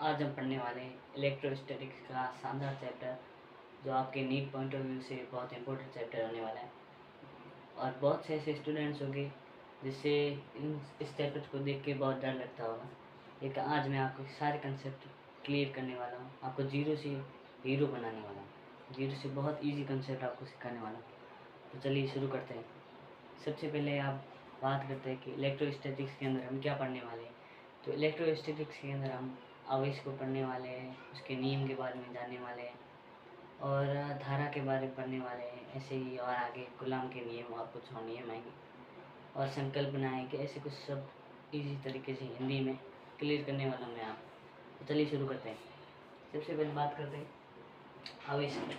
आज हम पढ़ने वाले हैं इलेक्ट्रोस्टैटिक्स का शानदार चैप्टर, जो आपके नीट पॉइंट ऑफ व्यू से बहुत इंपॉर्टेंट चैप्टर होने वाला है। और बहुत से ऐसे स्टूडेंट्स होंगे जिससे इस चैप्टर को देख के बहुत डर लगता होगा, लेकिन आज मैं आपको सारे कंसेप्ट क्लियर करने वाला हूँ। आपको जीरो से हीरो बनाने वाला हूँ, जीरो से बहुत ईजी कंसेप्ट आपको सिखाने वाला हूँ। तो चलिए शुरू करते हैं। सबसे पहले आप बात करते हैं कि इलेक्ट्रोस्टैटिक्स के अंदर हम क्या पढ़ने वाले हैं। तो इलेक्ट्रोस्टैटिक्स के अंदर हम आवेश को पढ़ने वाले हैं, उसके नियम के बारे में जानने वाले हैं और धारा के बारे में पढ़ने वाले हैं। ऐसे ही और आगे गुलाम के नियम और कुछ और नियम आएंगे और संकल्पनाएँ कि ऐसे कुछ सब इजी तरीके से हिंदी में क्लियर करने वाला हूँ मैं आप। तो चलिए शुरू करते हैं। सबसे पहले बात करते हैं आवेश की।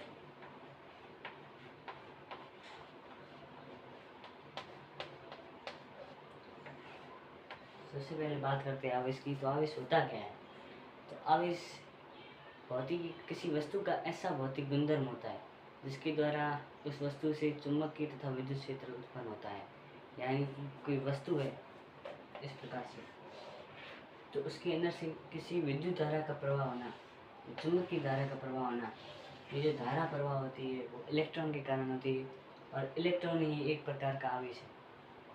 सबसे पहले बात करते हैं आवेश की। तो आवेश होता क्या है? तो आवेश भौतिकी किसी वस्तु का ऐसा भौतिक गुणधर्म होता है जिसके द्वारा उस वस्तु से चुंबकीय तथा विद्युत क्षेत्र उत्पन्न होता है। यानी कि कोई वस्तु है इस प्रकार से, तो उसके अंदर से किसी विद्युत धारा का प्रवाह होना, चुंबकीय धारा का प्रवाह होना, ये जो धारा प्रवाह होती है वो इलेक्ट्रॉन के कारण होती है और इलेक्ट्रॉन ही एक प्रकार का आवेश है।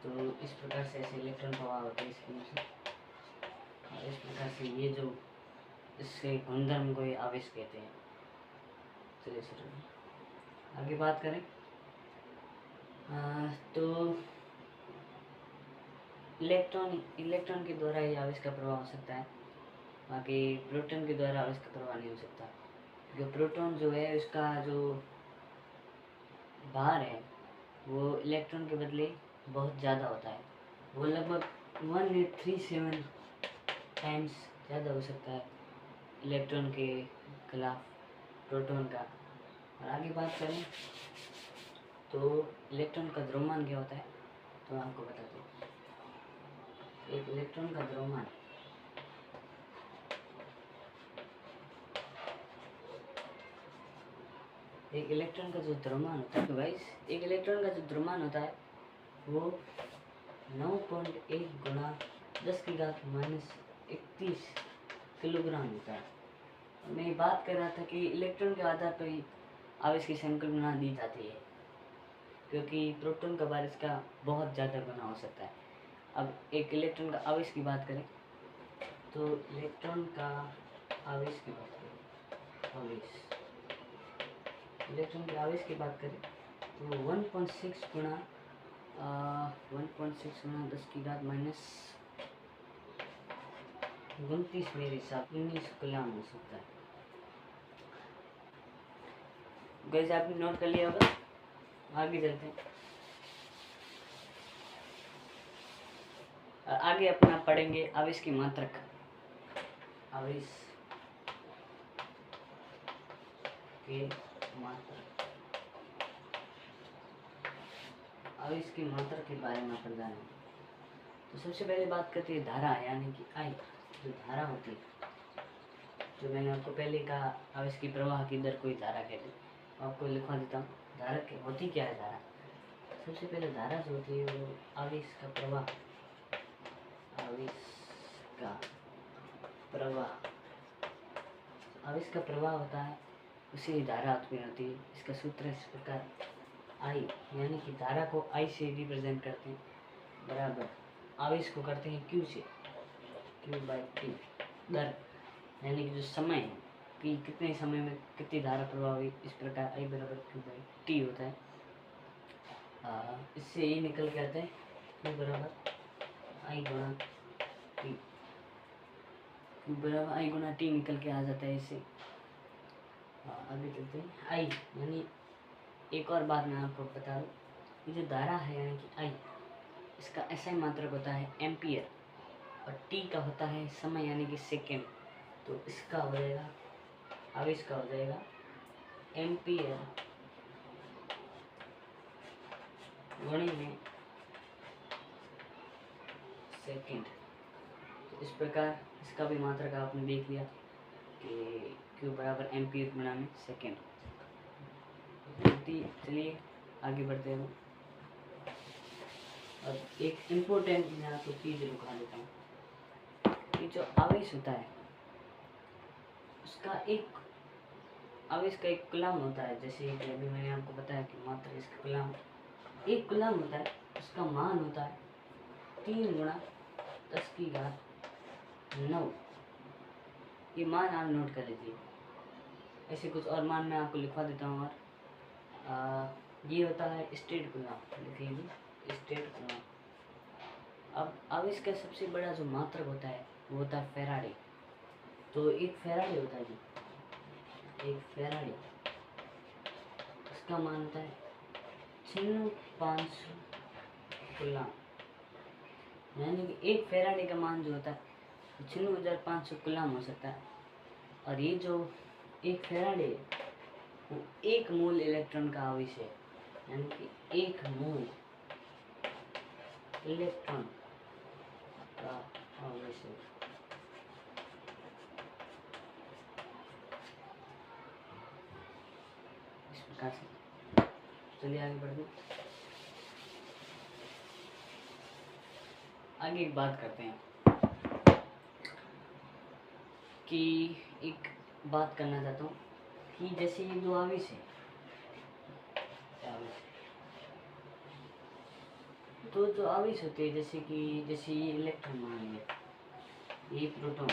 तो इस प्रकार से ऐसे इलेक्ट्रॉन प्रवाह होते हैं इसके अंदर से, और इस प्रकार से ये जो इसके गुणधर्म को ये आवेश कहते हैं। चलिए सर आगे बात करें। तो इलेक्ट्रॉन के द्वारा ही आवेश का प्रभाव हो सकता है, बाकी प्रोटॉन के द्वारा आवेश का प्रभाव नहीं हो सकता। जो प्रोटॉन जो है उसका जो भार है वो इलेक्ट्रॉन के बदले बहुत ज़्यादा होता है, वो लगभग 1837 टाइम्स ज़्यादा हो सकता है इलेक्ट्रॉन के खिलाफ प्रोटॉन का। और आगे बात करें तो इलेक्ट्रॉन का द्रव्यमान क्या होता है, तो आपको बताते हैं। एक इलेक्ट्रॉन का द्रव्यमान एक इलेक्ट्रॉन का जो द्रव्यमान होता है, तो गाइस एक इलेक्ट्रॉन का जो द्रव्यमान होता है वो 9.1 गुणा 10⁻⁻31 किलोग्राम होता है। मैं बात कर रहा था कि इलेक्ट्रॉन के आधार पर ही आवेश की संकल्पना दी जाती है, क्योंकि प्रोटॉन का भार इसका बहुत ज़्यादा गुना हो सकता है। अब एक इलेक्ट्रॉन का आवेश की बात करें तो इलेक्ट्रॉन का आवेश की बात करें इलेक्ट्रॉन के आवेश की बात करें तो 1.6 गुणा 10⁻⁻29 मेरे हिसाब 19 गुलाम हो सकता है। गैस आपने नोट कर लिया होगा। आगे चलते हैं। आगे अपना पढ़ेंगे आवेश की मात्रक। आवेश के मात्रक, आवेश की मात्रक के बारे में पढ़ना है। तो सबसे पहले बात करते हैं धारा, यानी कि आई। जो धारा होती है, जो मैंने आपको पहले कहा आवेश की प्रवाह की दर को ही धारा कहते हैं। आपको लिखवा देता हूँ धारा होती क्या है। धारा सबसे पहले धारा जो होती है वो आवेश का प्रवाह, आवेश का प्रवाह, आवेश का प्रवाह होता है, उसे ही धारा उत्पन्न होती है। इसका सूत्र इस प्रकार आई, यानी कि धारा को आई से रिप्रेजेंट करते हैं, बराबर आवेश को करते हैं क्यू से, Q/T दर, यानी कि जो समय है कि कितने समय में कितनी धारा प्रवाह हुई, इस प्रकार I बराबर Q/T होता है। इससे ये निकल के आता है Q बराबर I गुणा T, Q बराबर I गुणा T निकल के आ जाता है इससे। आगे चलते हैं। आई यानी एक और बात मैं आपको बता दूँ, ये जो धारा है यानी कि आई, इसका ऐसा ही मात्रक होता है एम्पियर, और टी का होता है समय यानी कि सेकेंड। तो इसका हो जाएगा, आवेश का हो जाएगा एम्पियर गुणे में सेकेंड। तो इस प्रकार इसका भी मात्रक आपने देख लिया कि Q बराबर एम्पियर गुणा में सेकेंड। चलिए आगे बढ़ते हैं। अब एक इम्पोर्टेंट मैं आपको चीज़ दिखा देता हूँ। ये जो आवेश होता है उसका एक आवेश का एक कूलम होता है, जैसे कि अभी मैंने आपको बताया कि मात्र इसका कूलम, एक कूलम होता है, उसका मान होता है 3 × 10⁻⁹। ये मान आप नोट कर लीजिए। ऐसे कुछ और मान मैं आपको लिखवा देता हूँ। और ये होता है स्टेट कूलम, लिख लीजिए स्टेट कूलम। अब इसका सबसे बड़ा जो मात्रक होता है वो होता है फैराडे। तो एक फैराडे होता है जी, एक फैराडे, उसका मान होता है 9500 कूलम। यानी कि एक फैराडे का मान जो होता है 96,500 कूलम हो सकता है। और ये जो एक फैराडे वो 1 मोल इलेक्ट्रॉन का आवेश है, यानी कि 1 मोल इलेक्ट्रॉन का आवेश है। इस प्रकार से चलिए आगे बढ़ते हैं। आगे एक बात करते हैं कि एक बात करना चाहता हूँ कि जैसे ये दो आवेश है, तो जो आवेश होते हैं जैसे ये इलेक्ट्रॉन मान लिया, ये प्रोटॉन,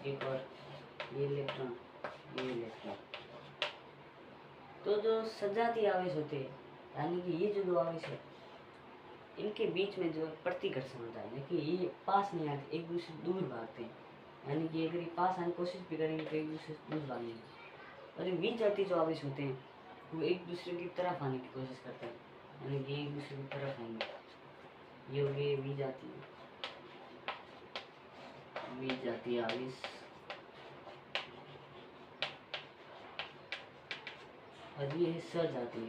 एक और ये इलेक्ट्रॉन, ये इलेक्ट्रॉन। तो जो सजातीय आवेश होते हैं, यानी कि ये जो दो आवेश है इनके बीच में जो प्रतिकर्षण होता है, लेकिन ये पास नहीं आते, एक दूसरे से दूर भागते हैं। यानी कि अगर ये पास आने की कोशिश भी करेंगे तो एक दूसरे से दूर भागेंगे। और ये विजातीय जो आवेश होते हैं वो एक दूसरे की तरफ आने की कोशिश करते हैं, यानी कि एक दूसरे की तरफ आएंगे। ये हो गए विजातीय आवेश। और ये है सजातीय।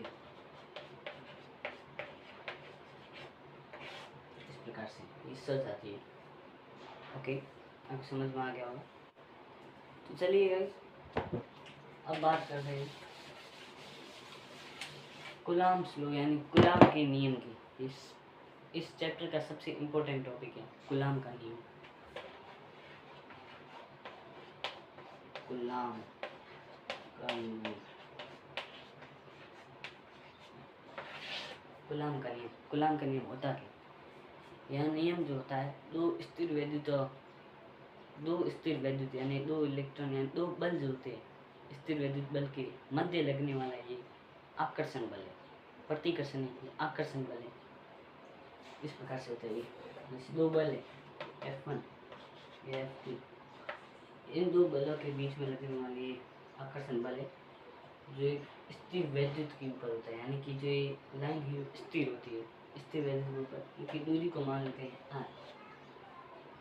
इस प्रकार से ये सजातीय। ओके, आपको समझ में आ गया होगा। तो चलिए गाइस, अब बात करते हैं कूलम्ब्स लॉ, यानी कूलम के नियम की। इस चैप्टर का सबसे इम्पोर्टेंट टॉपिक है कूलम का नियम। कूलम का नियम, कूलम का नियम, कूलम का नियम होता है, यह नियम जो होता है दो स्थिर वैद्युत यानी दो इलेक्ट्रॉन यानी दो बल जो होते हैं, स्थिर वैद्युत बल के मध्य लगने वाला ये आकर्षण बल है, प्रतिकर्षण है, आकर्षण बल है। इस प्रकार से होता है ये। जैसे दो बल है F1 या F2, इन दो बलों के बीच में लगने वाली आकर्षण बल है जो एक स्थिर वैद्युत के ऊपर होता है, यानी कि जो ये लाइन है स्थिर होती है, स्थिर वैद्युत के ऊपर, इनकी दूरी को मान लेते हैं R।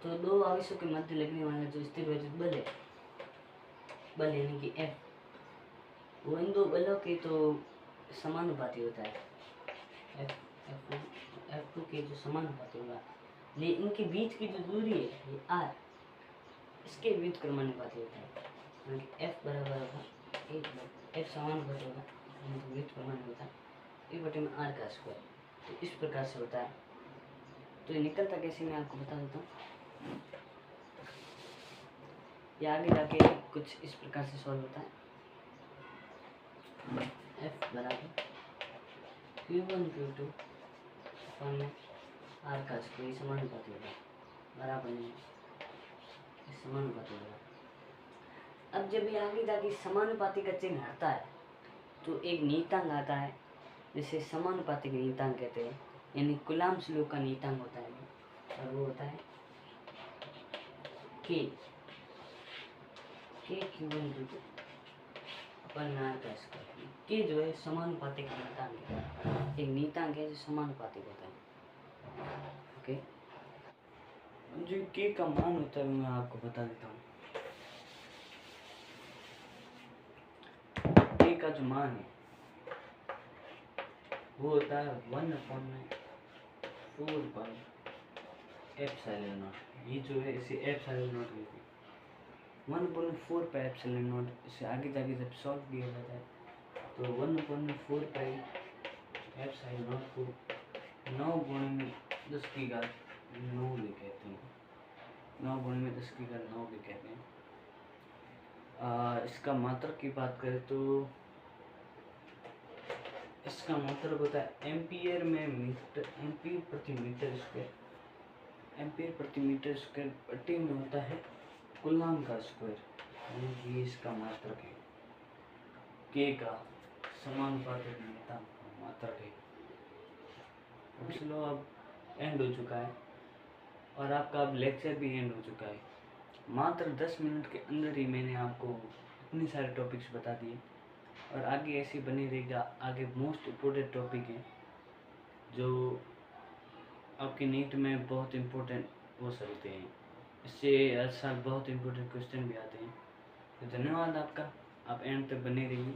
तो दो आवेशों के मध्य लगने वाला जो स्थिर वैद्युत बल है, बल यानी कि F, वो इन दो बलों के तो समानुपाती होता है। F1 F2 के जो समानुपाती होगा, लेकिन इनके बीच की जो दूरी है ये R, इसके व्युत्क्रमानुपाती होता है। यानी कि F बराबर होगा F समानुपाती होगा, मतलब व्युत्क्रमानुपाती होता है 1/r का स्क्वायर। तो इस प्रकार से होता है। तो ये निकलता कैसे मैं आपको बता देता हूँ। ये आगे जाके कुछ इस प्रकार से सॉल्व होता है। F बराबर Q1 Q2 r का स्क्वायर समानुपाती होगा, बराबर नहीं, समानुपाती होगा। अब जब ये आगे जाके समानुपाती का चिन्ह हटता है तो एक नियतांक आता है जिसे समानुपाती का नियतांक कहते हैं, यानी कूलम्ब्स लॉ का नियतांक होता है, और वो होता है K Q1 Q2 r का स्क्वायर। K जो है समानुपाती का नियतांक है, एक नियतांक है जो समानुपाती होता है। ओके, जो K का मान होता है मैं आपको बता देता हूँ। K का जो मान है वो होता है 1/4πε0। ये जो है इसे ε0 कहते हैं। 1/4πε0। इसे आगे जाके जब सॉल्व किया जाता है तो 1/4πε0 को 9 गुणे में 10 की घात 9 भी कहते हैं, 9 गुणे में 10 की घात 9 भी कहते हैं। इसका मात्रक की बात करें तो इसका मात्रक होता है एम्पियर में मीटर, एम्पियर प्रति मीटर स्क्वायर, एम्पियर प्रति मीटर स्क्वायर बटे में होता है कूलम का स्क्वायर, यानी ये इसका मात्रक है। के का समानुपातिक मात्रक है। चलो अब एंड हो चुका है और आपका अब लेक्चर भी एंड हो चुका है। मात्र 10 मिनट के अंदर ही मैंने आपको इतने सारे टॉपिक्स बता दिए और आगे ऐसे बने रहेगा। आगे मोस्ट इम्पोर्टेंट टॉपिक है जो आपके नीट में बहुत इम्पोर्टेंट हो सकते हैं। इससे हर साल बहुत इम्पोर्टेंट क्वेश्चन भी आते हैं। तो धन्यवाद आपका, आप एंड तक बने रहिए।